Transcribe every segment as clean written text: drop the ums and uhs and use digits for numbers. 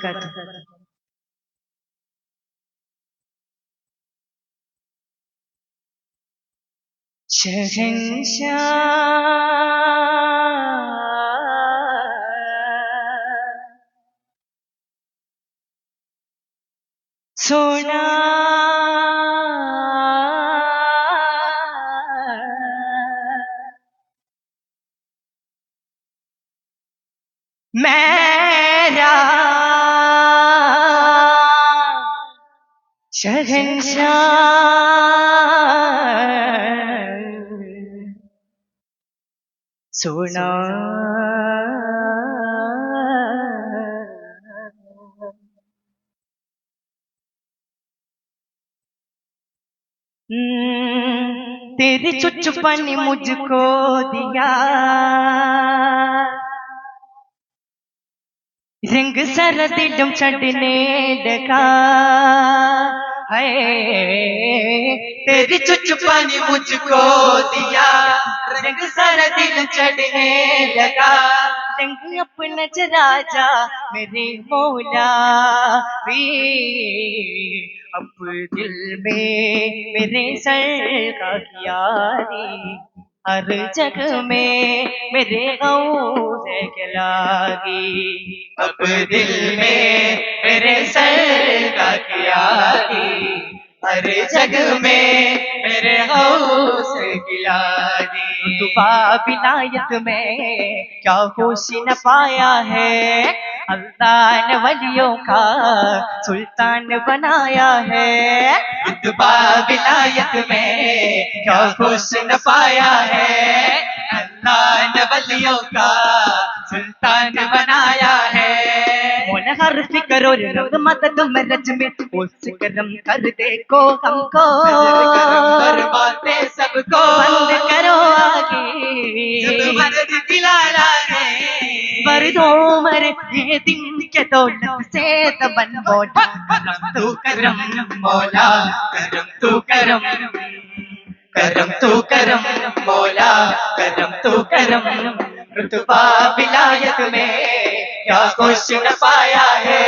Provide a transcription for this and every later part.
वबरकातुहू। शहंशाह सोना मेरा शहंशाह सोना तेरी चुचुपा ने मुझको दिया रंग सारा दिलम चढ़ने लगा है। तेरी चुचुपा ने मुझको दिया रंग सारा दिल चढ़ने लगा। रंग अपना जरा जा मेरे मौला भी अब दिल में मेरे सरकार की यारी हर जगह में मेरे गौसे के लागी। अब दिल में मेरे सरकार की यारी हर जगह में मेरे गौसे की लागी। रुतबा विलायत में क्या होश न पाया है, अल्लाह ने वलियों का सुल्तान बनाया है। रुतबा विलायत में क्या होश न पाया है, अल्लाह ने वलियों का सुल्तान बनाया है। मोने हर फिक्र और रंग मदद में रज में उस करम कर देखो हमको, कर बातें सबको बंद करो आगे जब मदद दिला लागे। बरदो मर ये दिन के दौलत से तबन बोला करम तू करम मौला करम तू करम करम तू करम मौला करम तू करम। रुतबा विलायत में क्या कुछ न पाया है,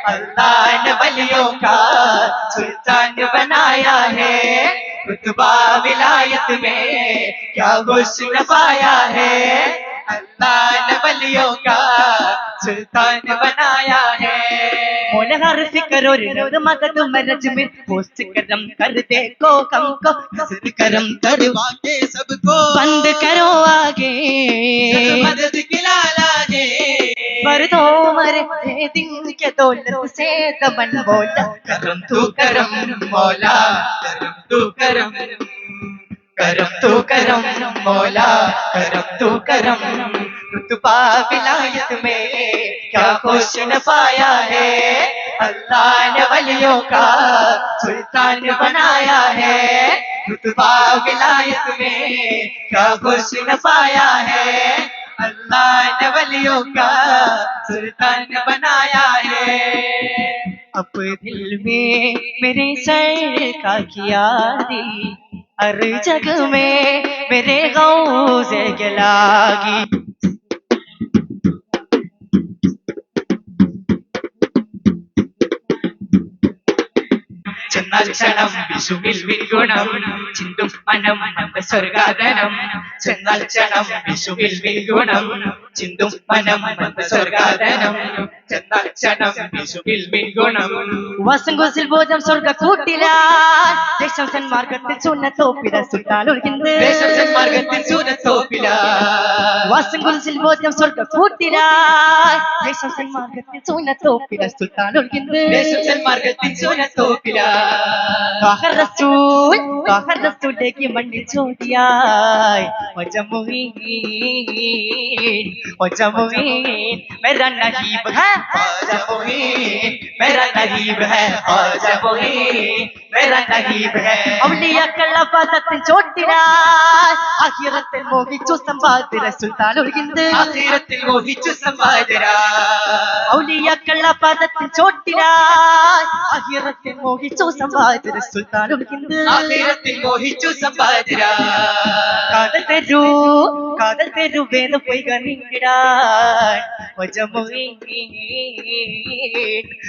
अल्लाह ने वलियों का सुल्तान बनाया है। रुतबा विलायत में क्या कुछ न पाया है, अल्लाह ने वलियों का सुल्तान बनाया है। मोने हर फिक्र और रंग मदद में रज में होश करम कर देखो हमको, नजर करम करवा के सबको बंद करो आगे मदद गिला लागे। पर दो मरे दिन के दौलत से दबन बोला करम तू करम मौला करम तू करम करम तू करम मौला करम तू करम। रुतबा विलायत में क्या कुछ न पाया है, अल्लाह ने वलियों का सुल्तान बनाया है। रुतबा विलायत में क्या कुछ न पाया है, अल्लाह ने वलियों का सुल्तान बनाया है। अब दिल में मेरे सरकार की यारी हर जगह में मेरे गौसे के लागी। ചെന്നാൽക്ഷണം വിഷുവിൽ വിൽഗുണം ചിന്തും മനം സ്വർഗാദനം. ചെന്നാൽക്ഷണം വിഷുവിൽ വിൽഗുണം ചിന്തും മനം സ്വർഗാദനം. ചെന്നാൽക്ഷണം വിഷുവിൽ വിൽഗുണം വസങ്കുസിൽ ബോധം സ്വർഗ കൂട്ടിലാൽ ദേശം സന്മാർഗത്തിൽ സുന്നത്തോപ്പില സുൽത്താനുൽ ഹിന്ദ്. ദേശം സന്മാർഗത്തിൽ സുന്നത്തോപ്പില വസങ്കുസിൽ ബോധം സ്വർഗ കൂട്ടിലാൽ ദേശം സന്മാർഗത്തിൽ സുന്നത്തോപ്പില സുൽത്താനുൽ ഹിന്ദ്. ദേശം സന്മാർഗത്തിൽ സുന്നത്തോപ്പില काहर रसूल की मंडी छोड़ियाय ओ जमुईन मेरा नहीब है, जमुईन मेरा करीब है ख्वाजा मोइन मेरा करीब है ഔലിയാക്കൾ അബദത്തിൻ ചോട്ടിലായി ആഖിറത്തിൽ മോഹിച്ചു സമ്പാദ്യ സുൽത്താനുൽ ഹിന്ദ് ആഖിറത്തിൽ മോഹിച്ചു സമ്പാദ്യ ഔലിയാക്കൾ അബദത്തിൻ ചോട്ടിലായി ആഖിറത്തിൽ മോഹിച്ചു സമ്പാദ്യ സുൽത്താനുൽ ഹിന്ദ് ആഖിറത്തിൽ മോഹിച്ചു സമ്പാദ്യ കാതൽ തരൂ വേദ പോയി നിന്നിടാൻ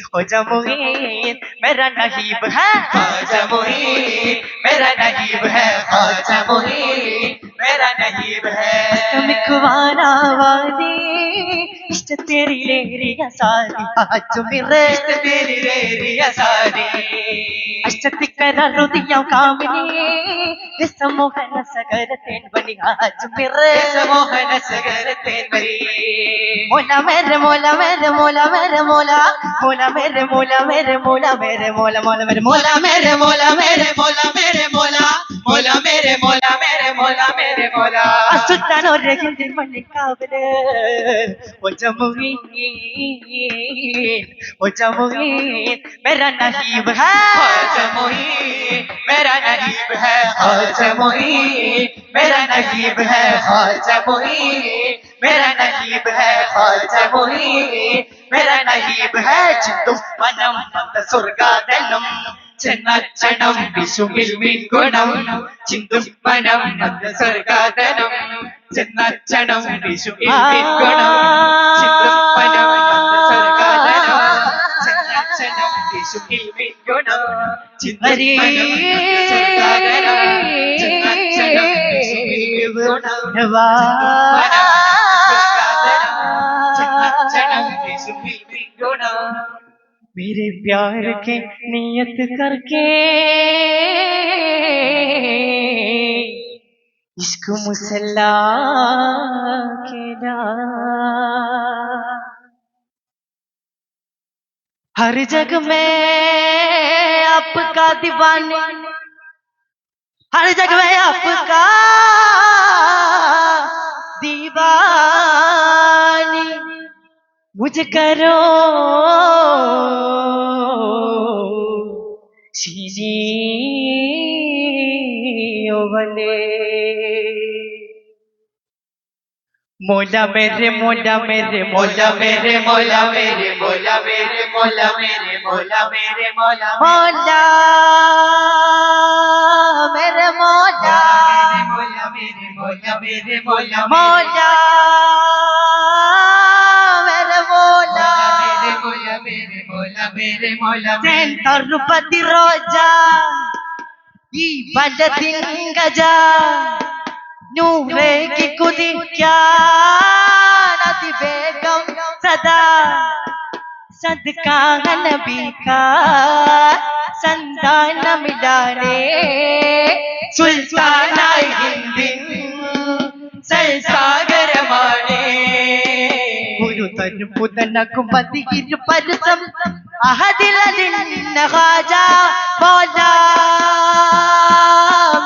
ख्वाजा मोइन मेरा नहीब है ख्वाजा मोइन मेरा नहीब है ख्वाजा मोइन मेरा नहीब है मिखवाना वाली इश्क तेरी ले रिया सारी आज मेरे इश्क तेरी ले रिया सारी अष्टति करा रुदियां कामनी विसमोहन सगर तेन बनी आज मेरे विसमोहन सगर तेन बनी मोला मेरे मोला मेरे मोला मेरे मोला मोला मेरे मोला मेरे मोला मेरे मोला मोला मेरे मोला मेरे मोला मेरे मोला मेरे मोला मोला मेरे मोला मेरे मोला मेरे मोला सुल्तान और हिंद मलिकावले ख्वाजा मोइन मेरा नहीब है ख्वाजा मोइन मेरा नहीब है ख्वाजा मोइन मेरा नहीब है ख्वाजा मोइन मेरा नहीब है ख्वाजा मोइन मेरा नहीब है चित्तुम मनम नंद स्वर्गादलम ചെന്നച്ചണം വിഷുവിൽ മീൻകുണം ചിന്തും മനം നന്ദ സ്വർഗാദനം ചെന്നച്ചണം വിഷുവിൽ മീൻകുണം ചിന്തും മനം നന്ദ സ്വർഗാദനം ചെന്നച്ചണം വിഷുവിൽ മീൻകുണം ചിന്തും മനം നന്ദ സ്വർഗാദനം ചെന്നച്ചണം വിഷുവിൽ മീൻകുണം ചെന്നച്ചണം വിഷുവിൽ മീൻകുണം मेरे प्यार के नियत करके इश्क मुसल्ला के हर जग में आपका दीवाने हर जग में आपका दीवानी मुझे करो सीनियों वाले मौला मेरे मौला मेरे मौला मेरे मौला मेरे मौला मेरे मौला मेरे मौला मेरे मौला मौला मेरे मौला मौला मेरे मौला मेरे मौला मौला റുപതി റോജ ഈ വലതിങ്കജ നൂറേക്ക് കുതിക്കാൻ അതിവേഗം സദാ സദ്കാ നബി കാ സന്താനമിടാനേ സുൽത്താനായി ഹിന്ദിൻ സൽസാഗരമാണേ ഒരു തനുപുതനക്കും പതിയിരു പരസം അഹദിലിന്ന ഖാജാ മൗലാ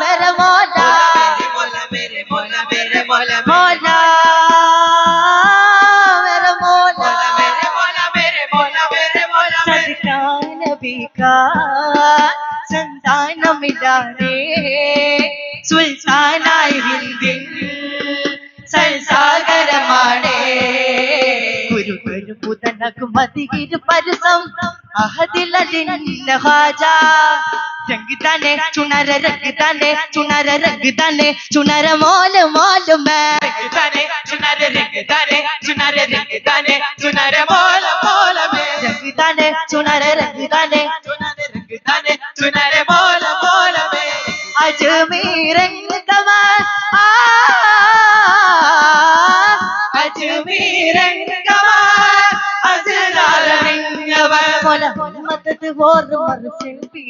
മേരെ മൗലാ മേരെ മൗലാ മേരെ മൗലാ മൗലാ മേരെ മൗലാ മേരെ മൗലാ മേരെ മൗലാ മേരെ മൗലാ സദകാ നബി കാ സന്താനം മിലാനേ സുൽത്താനായി ഹിന്ദിൻ സൽസാഗരമാണേ പുതനക്കും മതിയിരു പരസം അഹദിലിന്ന Khwaja രംഗതാനെ ചുനര രംഗതാനെ ചുനര രംഗതാനെ ചുനര മോല മോല may രംഗതാനെ ചുനര രംഗതാനെ ചുനര രംഗതാനെ ചുനര മോല മോല may രംഗതാനെ ചുനര രംഗതാനെ ചുനര രംഗതാനെ ചുനര മോല മോല may Ajmer രംഗതമാ Ajmer मोला मदद और मरसन पे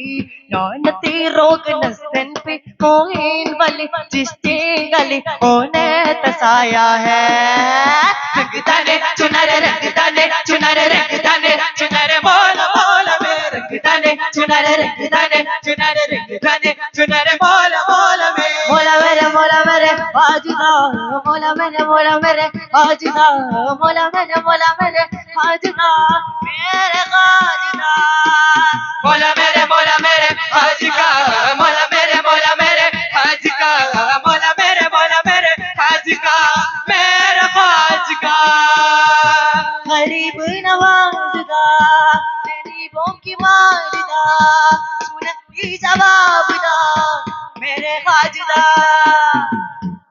नानती रोग नसन पे मोइन वाले जिसते गले होने तसाया है रंगदाने चुनरे रंगदाने चुनरे रंगदाने चुनरे मोला मोला में रंगदाने चुनरे रंगदाने चुनरे रंगदाने चुनरे मोला मोला में मोला मेरे आजुदा मोला मेरे आजुदा मोला मेरे आजुदा मेरे आजुदा सुन की जवाब दा मेरे खाजदा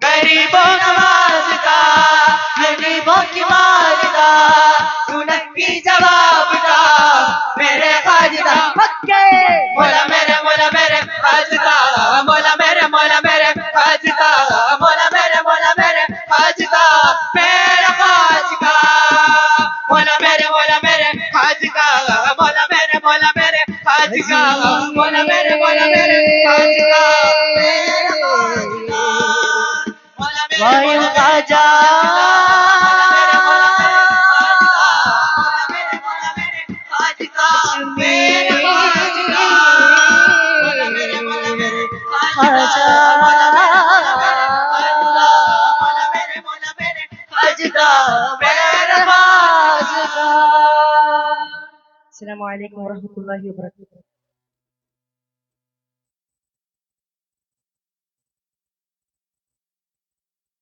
गरीबों नवाजदा गरीबों की मालिदा सुन की जवाब दा मेरे खाजदा मक्के मोला मेरे खाजदा मोला मेरे खाजदा मोला मेरे खाजदा मेरा खाजदा मोला मेरे खाजदा मोला मेरे खाजदा मोला मेरे खाजदा वायु राजा Assalamualaikum warahmatullahi wabarakatuh.